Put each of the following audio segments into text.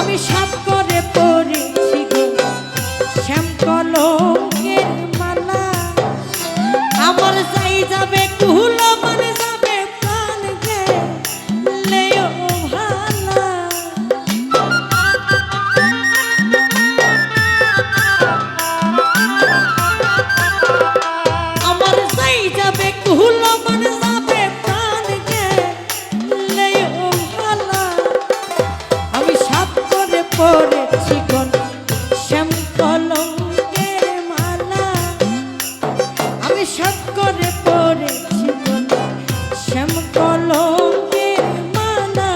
আমি সাপ করে পড়েছি গো শ্যাম কলঙ্কের মালা আমার চাই যাবে কুল মানে যাবে প্রাণ গেলেও ভালা আমার চাই যাবে কুল মানে যাবে প্রাণ গেলেও ভালা আমি সাপ করে পড়েছি কোন শ্যাম কলঙ্কের মালা আমি সাপ করে পড়েছি কোন শ্যাম কলঙ্কের মালা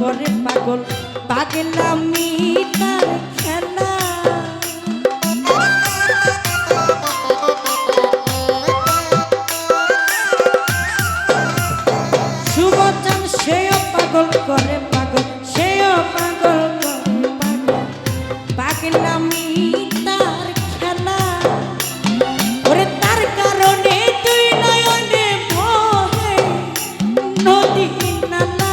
করে পাগল পাগলামি তার খেলা শুভচান সেও পাগল করে পাগল সেও পাগল করে পাগল পাগলামি তার খেলা ওরে তার কারণে তুই নয়নে বহে নদী নালা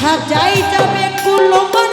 সাজাই যাবে কুলমর